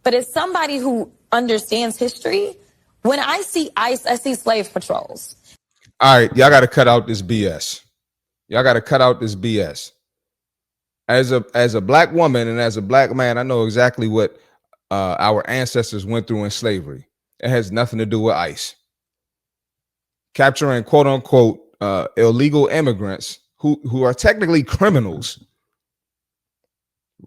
But as somebody who understands history, when I see ICE, I see slave patrols. All right, y'all got to cut out this BS. Y'all got to cut out this BS. As a black woman and as a black man, I know exactly what our ancestors went through in slavery. It has nothing to do with ICE. Capturing quote unquote illegal immigrants who are technically criminals,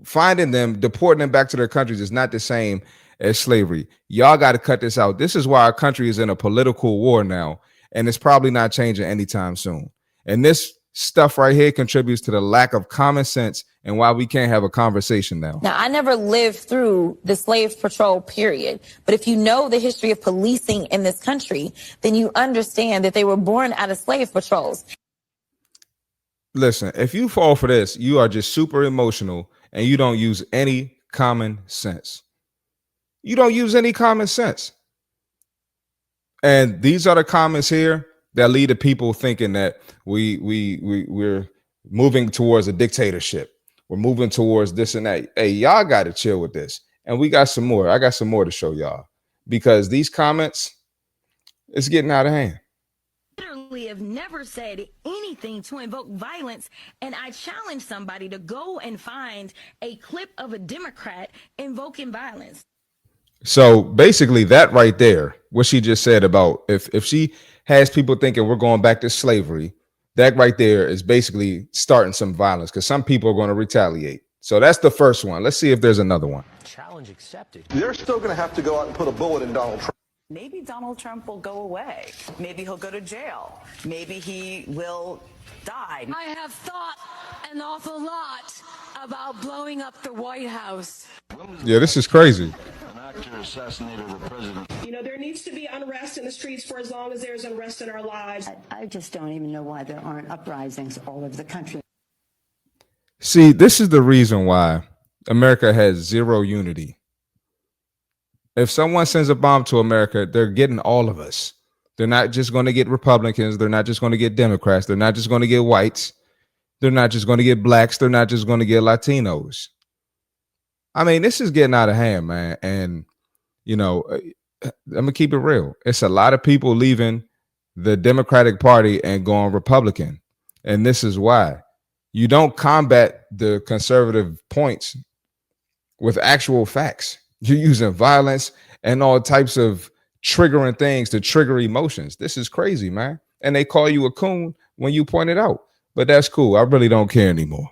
finding them, deporting them back to their countries is not the same as slavery. Y'all got to cut this out. This is why our country is in a political war now, and it's probably not changing anytime soon. And this stuff right here contributes to the lack of common sense and why we can't have a conversation now. Now, I never lived through the slave patrol period, but if you know the history of policing in this country, then you understand that they were born out of slave patrols. Listen, if you fall for this, you are just super emotional and you don't use any common sense. You don't use any common sense. And these are the comments here that lead to people thinking that we're moving towards a dictatorship. We're moving towards this and that. Hey, y'all got to chill with this. And we got some more. I got some more to show y'all because these comments, it's getting out of hand. Literally have never said anything to invoke violence, and I challenge somebody to go and find a clip of a Democrat invoking violence. So basically that right there, what she just said about if she has people thinking we're going back to slavery, that right there is basically starting some violence because some people are going to retaliate. So that's the first one. Let's see if there's another one. Challenge accepted. They're still going to have to go out and put a bullet in Donald Trump. Maybe Donald Trump will go away. Maybe he'll go to jail. Maybe he will die. I have thought an awful lot about blowing up the White House. Yeah, this is crazy. An actor assassinated the president. You know, there needs to be unrest in the streets for as long as there's unrest in our lives. I just don't even know why there aren't uprisings all over the country. See, this is the reason why America has zero unity. If someone sends a bomb to America, they're getting all of us. They're not just going to get Republicans. They're not just going to get Democrats. They're not just going to get whites. They're not just going to get blacks. They're not just going to get Latinos. I mean, this is getting out of hand, man. And, you know, I'm going to keep it real. It's a lot of people leaving the Democratic Party and going Republican. And this is why. You don't combat the conservative points with actual facts. You're using violence and all types of triggering things to trigger emotions. This is crazy, man. And they call you a coon when you point it out. But that's cool. I really don't care anymore.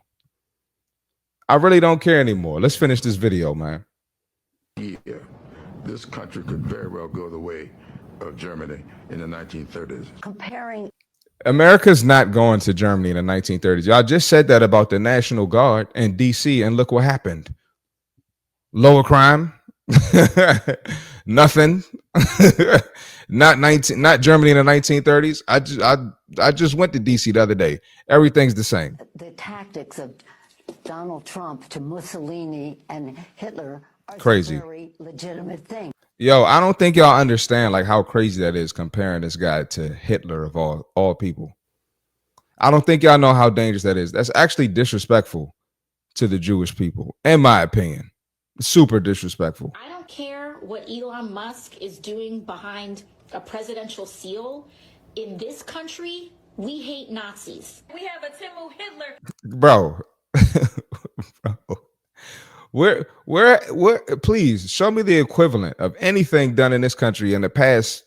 I really don't care anymore. Let's finish this video, man. Yeah, this country could very well go the way of Germany in the 1930s. Comparing. America's not going to Germany in the 1930s. Y'all just said that about the National Guard in D.C. and look what happened. Lower crime. Nothing. Not Germany in the 1930s. I just went to DC the other day. Everything's the same. The tactics of Donald Trump to Mussolini and Hitler are crazy. A very legitimate thing. Yo, I don't think y'all understand like how crazy that is comparing this guy to Hitler of all people. I don't think y'all know how dangerous that is. That's actually disrespectful to the Jewish people, in my opinion. Super disrespectful. I don't care what Elon Musk is doing behind a presidential seal. In this country, we hate Nazis. We have a Timu Hitler. Bro. Bro. Where please show me the equivalent of anything done in this country in the past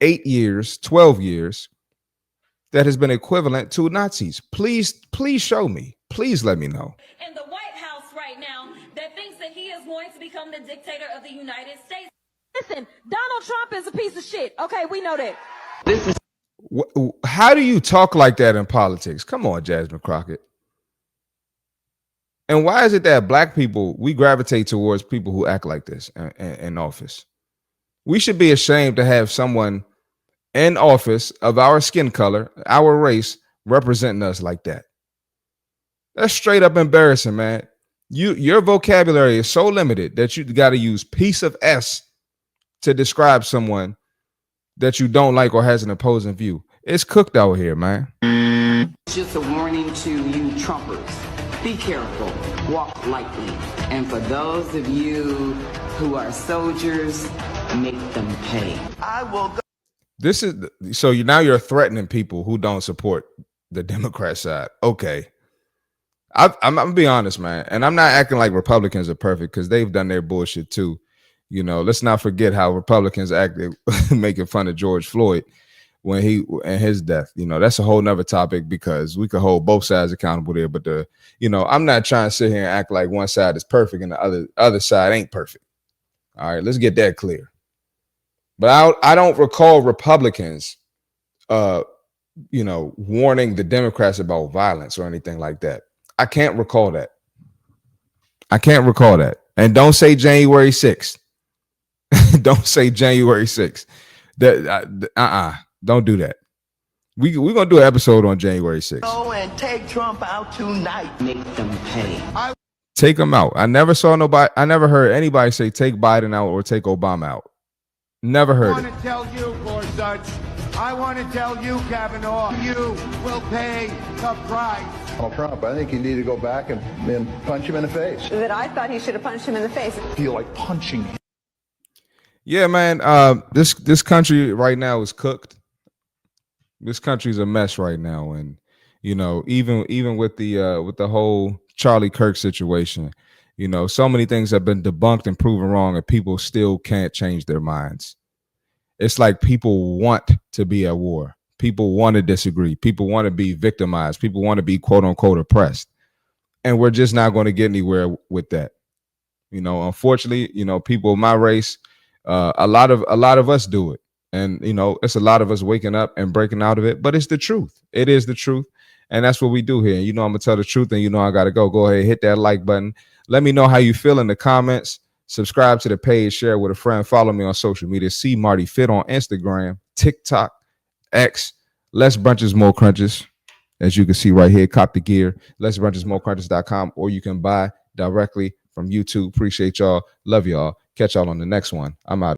8 years, 12 years that has been equivalent to Nazis. Please show me. Please let me know. In the White House right now that thinks that he is going to become the dictator of the United States. Listen, Donald Trump is a piece of shit. Okay, we know that. How do you talk like that in politics? Come on, Jasmine Crockett. And why is it that black people, we gravitate towards people who act like this in office? We should be ashamed to have someone in office of our skin color, our race, representing us like that. That's straight up embarrassing, man. Your vocabulary is so limited that you got to use piece of S to describe someone that you don't like or has an opposing view. It's cooked out here, man. Just a warning to you Trumpers. Be careful, walk lightly. And for those of you who are soldiers, make them pay. I will go. This is so now you're threatening people who don't support the Democrat side. Okay. I'm gonna be honest, man, and I'm not acting like Republicans are perfect because they've done their bullshit too. You know, let's not forget how Republicans acted making fun of George Floyd when he and his death. You know, that's a whole nother topic because we could hold both sides accountable there. But I'm not trying to sit here and act like one side is perfect and the other side ain't perfect. All right, let's get that clear. But I don't recall Republicans, warning the Democrats about violence or anything like that. I can't recall that. And don't say January 6th. Don't say January 6th. Don't do that. We're going to do an episode on January 6th. Go and take Trump out tonight. Make them pay. Take him out. I never heard anybody say take Biden out or take Obama out. Never heard it. I want to tell you, Gorsuch, I want to tell you, Kavanaugh, you will pay the price. Donald Trump, I think you need to go back and punch him in the face. That I thought he should have punched him in the face. I feel like punching him. Yeah, man. This country right now is cooked. This country's a mess right now, and even with the whole Charlie Kirk situation, so many things have been debunked and proven wrong, and people still can't change their minds. It's like people want to be at war. People want to disagree. People want to be victimized. People want to be quote unquote oppressed. And we're just not going to get anywhere with that. Unfortunately, people of my race, a lot of us do it. And, it's a lot of us waking up and breaking out of it. But it's the truth. It is the truth. And that's what we do here. I'm going to tell the truth, and I got to go. Go ahead, hit that like button. Let me know how you feel in the comments. Subscribe to the page, share with a friend, follow me on social media. CMartyFit on Instagram, TikTok, X. Less brunches, more crunches. As you can see right here, cop the gear, lessbrunchesmorecrunches.com, or you can buy directly from YouTube. Appreciate y'all. Love y'all. Catch y'all on the next one. I'm out.